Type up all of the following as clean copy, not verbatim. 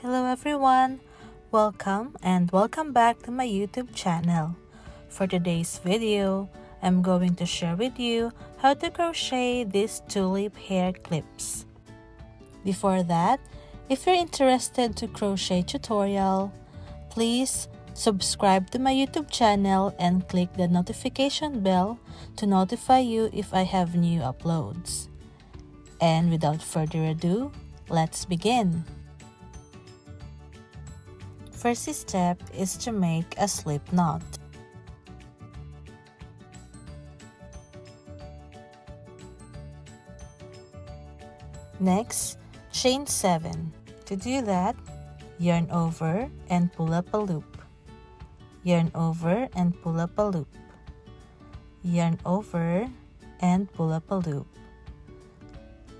Hello everyone, welcome back to my YouTube channel. For today's video, I'm going to share with you how to crochet these tulip hair clips. Before that, if you're interested to crochet tutorial, please subscribe to my YouTube channel and click the notification bell to notify you if I have new uploads. And without further ado, let's begin. First step is to make a slip knot. Next, chain 7. To do that, yarn over and pull up a loop. Yarn over and pull up a loop. Yarn over and pull up a loop.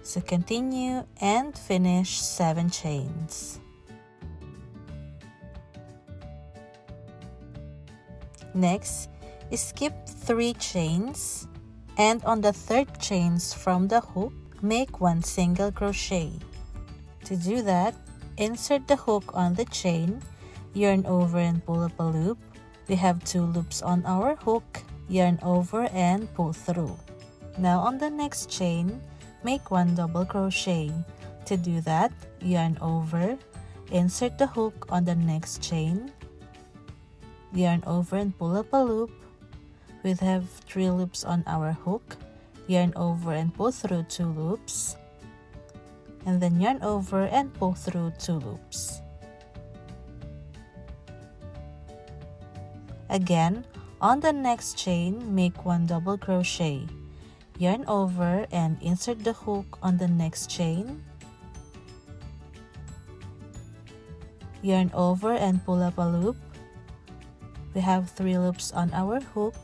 So continue and finish 7 chains. Next, skip 3 chains, and on the 3rd chains from the hook, make 1 single crochet. To do that, insert the hook on the chain, yarn over and pull up a loop. We have 2 loops on our hook, yarn over and pull through. Now on the next chain, make 1 double crochet. To do that, yarn over, insert the hook on the next chain, yarn over and pull up a loop. We have 3 loops on our hook, yarn over and pull through 2 loops, and then yarn over and pull through 2 loops. Again, on the next chain, make 1 double crochet. Yarn over and insert the hook on the next chain, yarn over and pull up a loop. We have 3 loops on our hook,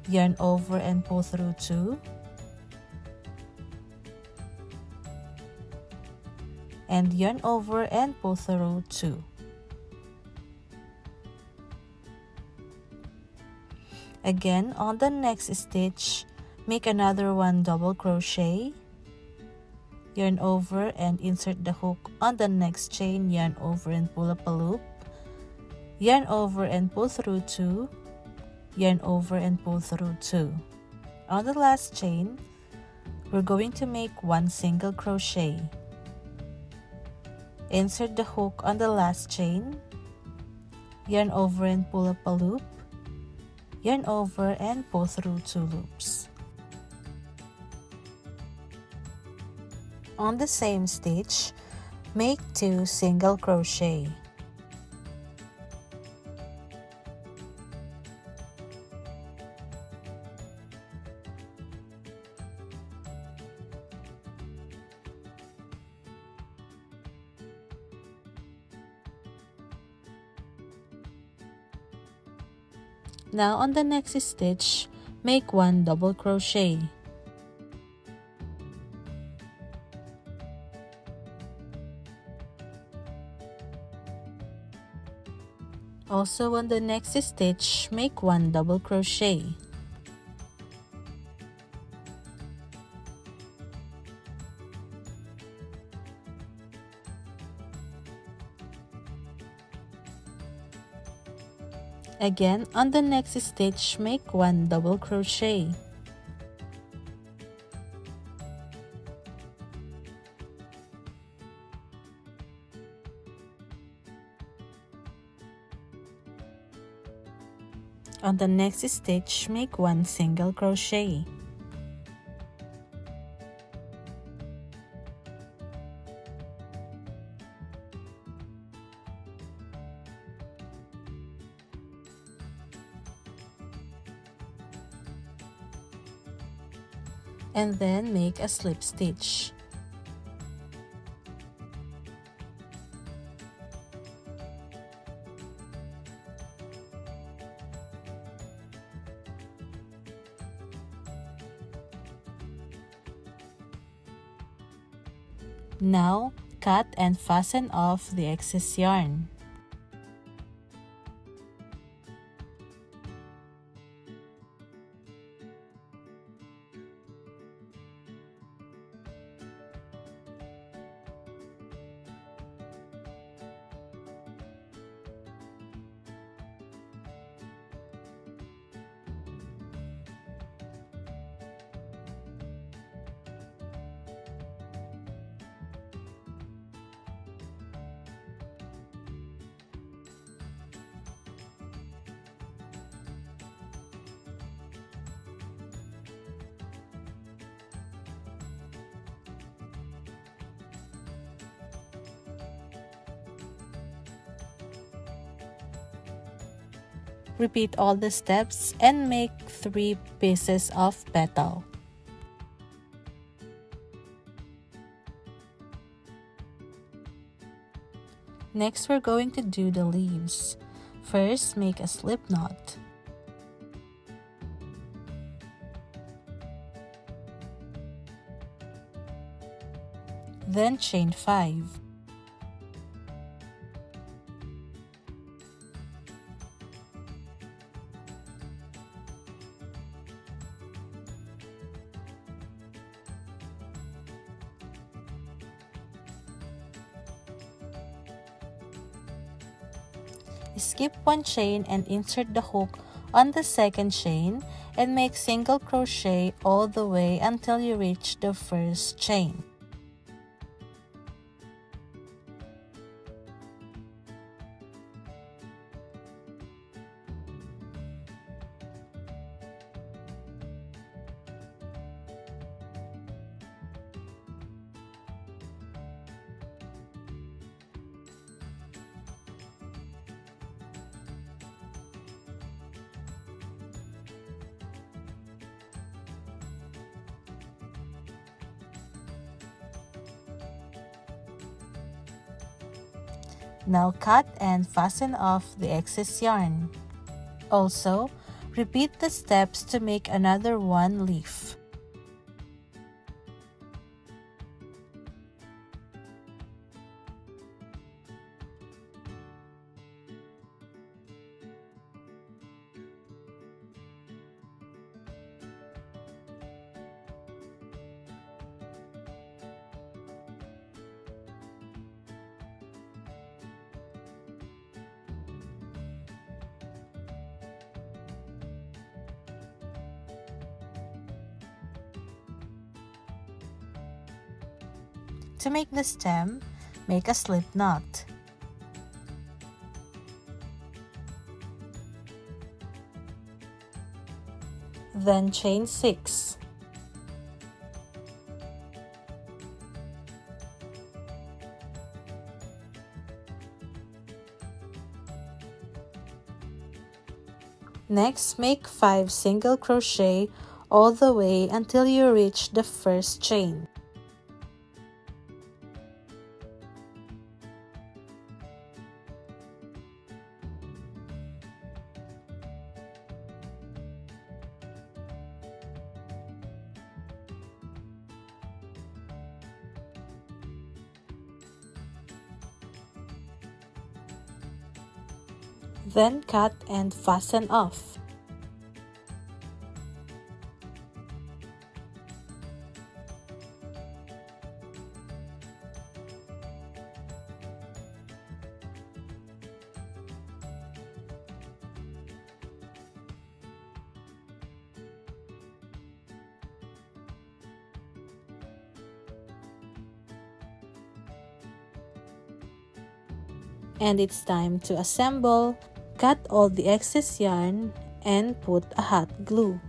yarn over and pull through 2, and yarn over and pull through 2. Again, on the next stitch, make another 1 double crochet, yarn over and insert the hook on the next chain, yarn over and pull up a loop, yarn over and pull through 2, yarn over and pull through 2. On the last chain, we're going to make 1 single crochet. Insert the hook on the last chain, yarn over and pull up a loop, yarn over and pull through 2 loops. On the same stitch, make 2 single crochet. Now on the next stitch, make 1 double crochet. Also on the next stitch, make 1 double crochet. Again, on the next stitch, make 1 double crochet. On the next stitch, make 1 single crochet. And then make a slip stitch. Now, cut and fasten off the excess yarn. Repeat all the steps and make 3 pieces of petal. Next, we're going to do the leaves. First, make a slip knot. Then chain 5. Skip 1 chain and insert the hook on the second chain and make single crochet all the way until you reach the first chain. Now cut and fasten off the excess yarn. Also, repeat the steps to make another 1 leaf. To make the stem, make a slip knot. Then chain 6. Next, make 5 single crochet all the way until you reach the first chain. Then cut and fasten off. And it's time to assemble. Cut all the excess yarn and put a hot glue.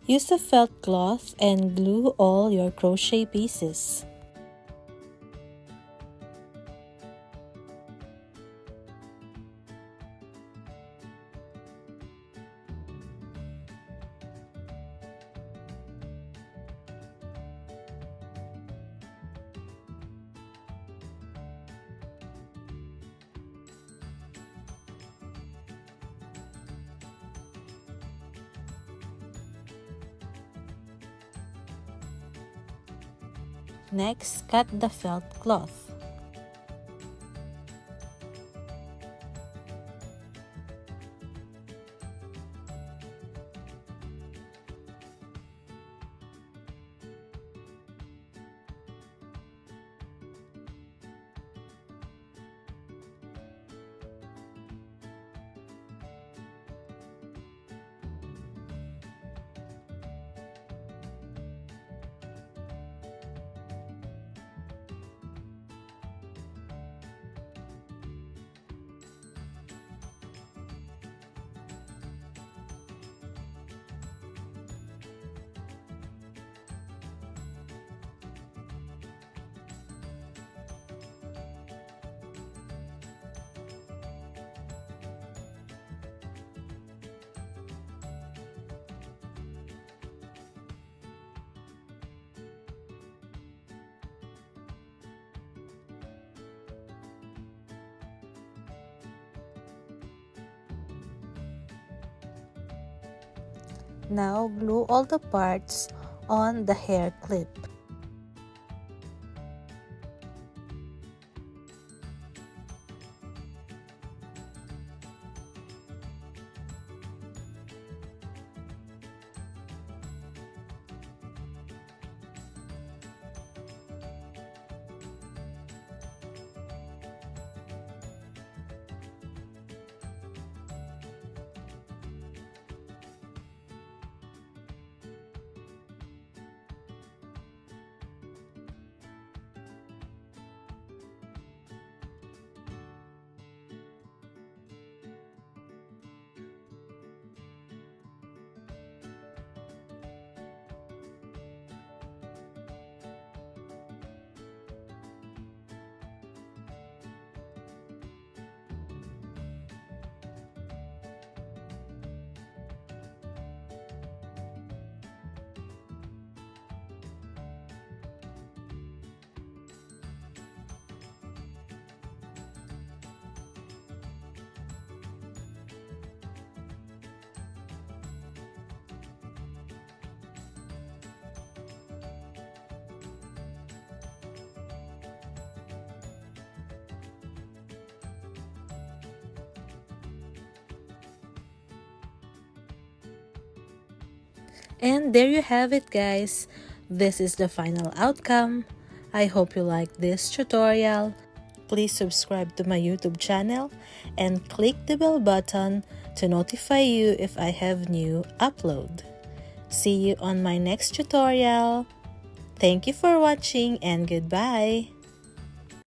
Use a felt cloth and glue all your crochet pieces. Next, cut the felt cloth. Now glue all the parts on the hair clip. And there you have it, guys. This is the final outcome. I hope you liked this tutorial. Please subscribe to my YouTube channel and click the bell button to notify you if I have new upload. See you on my next tutorial. Thank you for watching and goodbye.